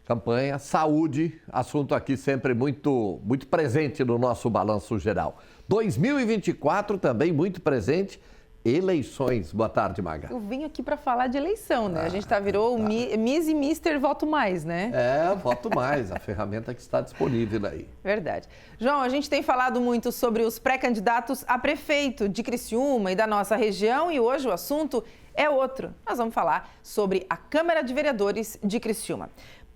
campanha, saúde, assunto aqui sempre muito presente no nosso balanço geral. 2024 também muito presente, eleições. Boa tarde, Maga. Eu vim aqui para falar de eleição, né? A gente virou o Miss e Mister Voto Mais, né? Voto Mais, a ferramenta que está disponível aí. Verdade. João, a gente tem falado muito sobre os pré-candidatos a prefeito de Criciúma e da nossa região e hoje o assunto é outro. Nós vamos falar sobre a Câmara de Vereadores de Criciúma.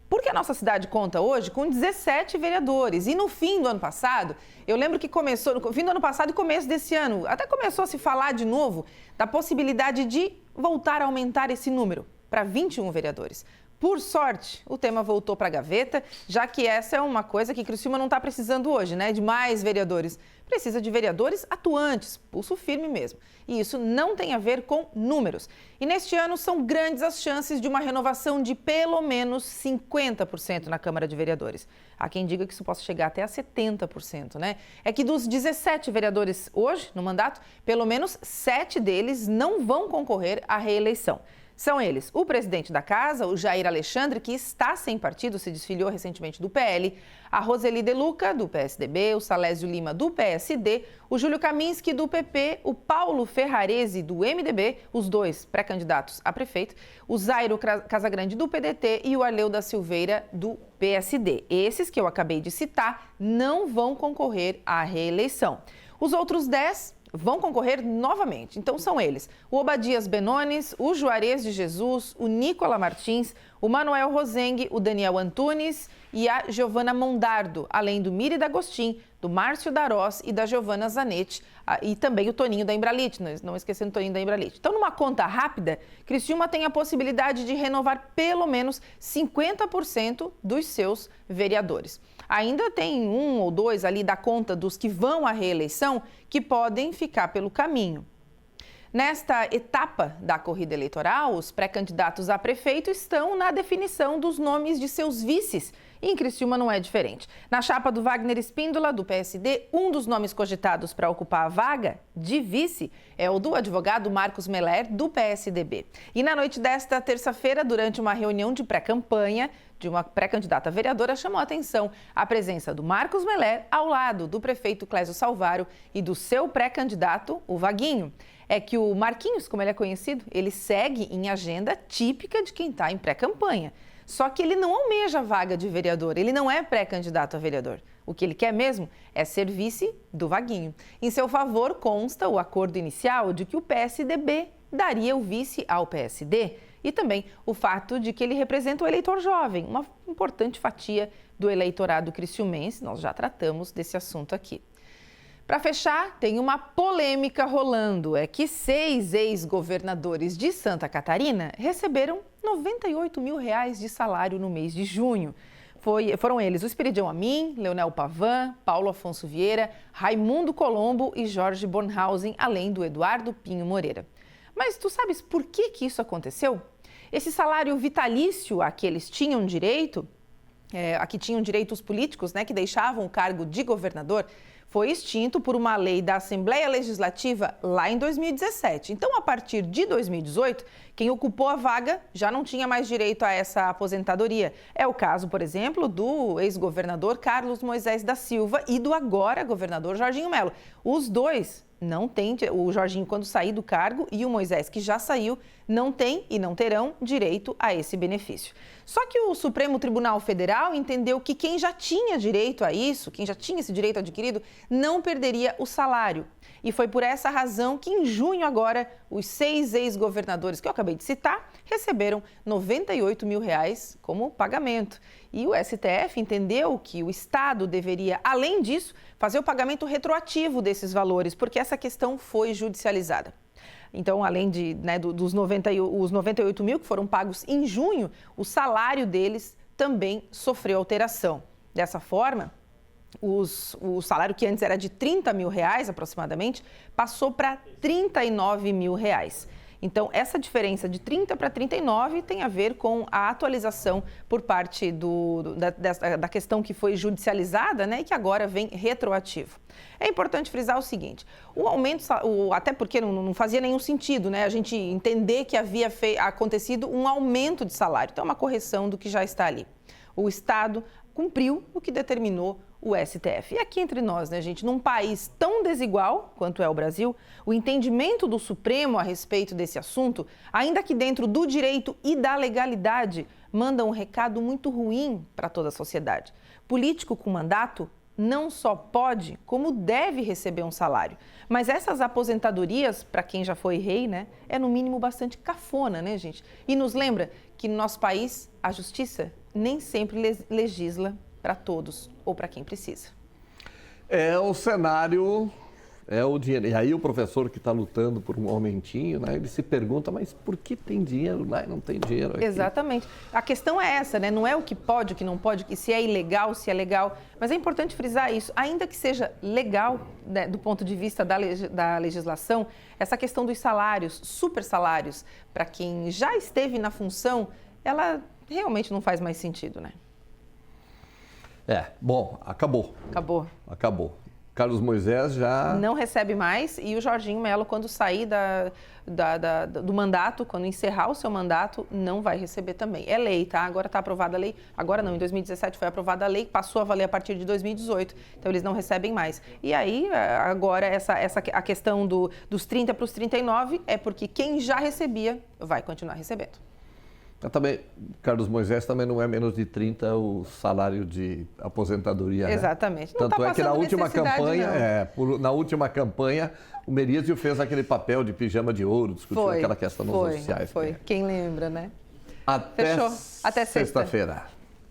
Porque a nossa cidade conta hoje com 17 vereadores. E no fim do ano passado, eu lembro que começou, no fim do ano passado e começo desse ano, até começou a se falar de novo da possibilidade de voltar a aumentar esse número para 21 vereadores. Por sorte, o tema voltou para a gaveta, já que essa é uma coisa que Criciúma não está precisando hoje, né? De mais vereadores. Precisa de vereadores atuantes, pulso firme mesmo. E isso não tem a ver com números. E neste ano são grandes as chances de uma renovação de pelo menos 50% na Câmara de Vereadores. Há quem diga que isso possa chegar até a 70%, né? É que dos 17 vereadores hoje no mandato, pelo menos 7 deles não vão concorrer à reeleição. São eles o presidente da casa, o Jair Alexandre, que está sem partido, se desfiliou recentemente do PL, a Roseli De Luca, do PSDB, o Salésio Lima, do PSD, o Júlio Kaminski, do PP, o Paulo Ferrarese, do MDB, os dois pré-candidatos a prefeito, o Zairo Casagrande, do PDT e o Arleu da Silveira, do PSD. Esses que eu acabei de citar não vão concorrer à reeleição. Os outros 10 vão concorrer novamente. Então são eles: o Obadias Benones, o Juarez de Jesus, o Nicola Martins, o Manuel Rosengue, o Daniel Antunes e a Giovana Mondardo, além do Miri D'Agostin, do Márcio Darós e da Giovana Zanetti, e também o Toninho da Embralite, não esquecendo o Toninho da Embralite. Então, numa conta rápida, Criciúma tem a possibilidade de renovar pelo menos 50% dos seus vereadores. Ainda tem um ou dois ali da conta dos que vão à reeleição que podem ficar pelo caminho. Nesta etapa da corrida eleitoral, os pré-candidatos a prefeito estão na definição dos nomes de seus vices. E em Criciúma não é diferente. Na chapa do Wagner Espíndola, do PSD, um dos nomes cogitados para ocupar a vaga de vice é o do advogado Marcos Meller, do PSDB. E na noite desta terça-feira, durante uma reunião de pré-campanha de uma pré-candidata vereadora, chamou a atenção a presença do Marcos Meller ao lado do prefeito Clésio Salvaro e do seu pré-candidato, o Vaguinho. É que o Marquinhos, como ele é conhecido, ele segue em agenda típica de quem está em pré-campanha. Só que ele não almeja a vaga de vereador, ele não é pré-candidato a vereador. O que ele quer mesmo é ser vice do Vaguinho. Em seu favor, consta o acordo inicial de que o PSDB daria o vice ao PSD e também o fato de que ele representa o eleitor jovem, uma importante fatia do eleitorado criciumense. Nós já tratamos desse assunto aqui. Para fechar, tem uma polêmica rolando. É que 6 ex-governadores de Santa Catarina receberam R$98 mil de salário no mês de junho. Foram eles o Esperidião Amin, Leonel Pavan, Paulo Afonso Vieira, Raimundo Colombo e Jorge Bornhausen, além do Eduardo Pinho Moreira. Mas tu sabes por que isso aconteceu? Esse salário vitalício a que eles tinham direito, a que tinham direito os políticos, né, que deixavam o cargo de governador, foi extinto por uma lei da Assembleia Legislativa lá em 2017. Então, a partir de 2018, quem ocupou a vaga já não tinha mais direito a essa aposentadoria. É o caso, por exemplo, do ex-governador Carlos Moisés da Silva e do agora governador Jorginho Melo. Os dois não têm, o Jorginho quando sair do cargo e o Moisés que já saiu, não têm e não terão direito a esse benefício. Só que o Supremo Tribunal Federal entendeu que quem já tinha direito a isso, quem já tinha esse direito adquirido, não perderia o salário. E foi por essa razão que em junho agora, os 6 ex-governadores que eu acabei de citar receberam R$98 mil como pagamento. E o STF entendeu que o Estado deveria, além disso, fazer o pagamento retroativo desses valores, porque essa questão foi judicializada. Então, além dos 98 mil que foram pagos em junho, o salário deles também sofreu alteração. Dessa forma, o salário que antes era de R$30 mil aproximadamente, passou para R$39 mil. Então, essa diferença de 30 para 39 tem a ver com a atualização por parte da questão que foi judicializada, né, e que agora vem retroativo. É importante frisar o seguinte, o aumento, até porque não fazia nenhum sentido, né, a gente entender que havia acontecido um aumento de salário, então é uma correção do que já está ali. O Estado cumpriu o que determinou o STF. E aqui entre nós, né, gente, num país tão desigual quanto é o Brasil, o entendimento do Supremo a respeito desse assunto, ainda que dentro do direito e da legalidade, manda um recado muito ruim para toda a sociedade. Político com mandato não só pode, como deve receber um salário. Mas essas aposentadorias, para quem já foi rei, né, é no mínimo bastante cafona, né, gente? E nos lembra que no nosso país a justiça nem sempre legisla para todos ou para quem precisa. É o cenário, é o dinheiro. E aí o professor que está lutando por um aumentinho, né, ele se pergunta, mas por que tem dinheiro lá e não tem dinheiro aqui? Exatamente. A questão é essa, né? Não é o que pode, o que não pode, se é ilegal, se é legal. Mas é importante frisar isso, ainda que seja legal, né, do ponto de vista da legislação, essa questão dos salários, super salários, para quem já esteve na função, ela realmente não faz mais sentido, né? Bom, acabou. Acabou. Carlos Moisés já... não recebe mais e o Jorginho Melo, quando sair do mandato, quando encerrar o seu mandato, não vai receber também. É lei, tá? Agora está aprovada a lei. Agora não, em 2017 foi aprovada a lei, passou a valer a partir de 2018. Então eles não recebem mais. E aí, agora, a questão dos 30 para os 39 é porque quem já recebia vai continuar recebendo. Também, Carlos Moisés também não é menos de 30 o salário de aposentadoria. Exatamente. Né? Tanto é que na última campanha, o Merizio fez aquele papel de pijama de ouro, discutiu aquela questão nos oficiais. Foi. Quem lembra, né? Até sexta-feira.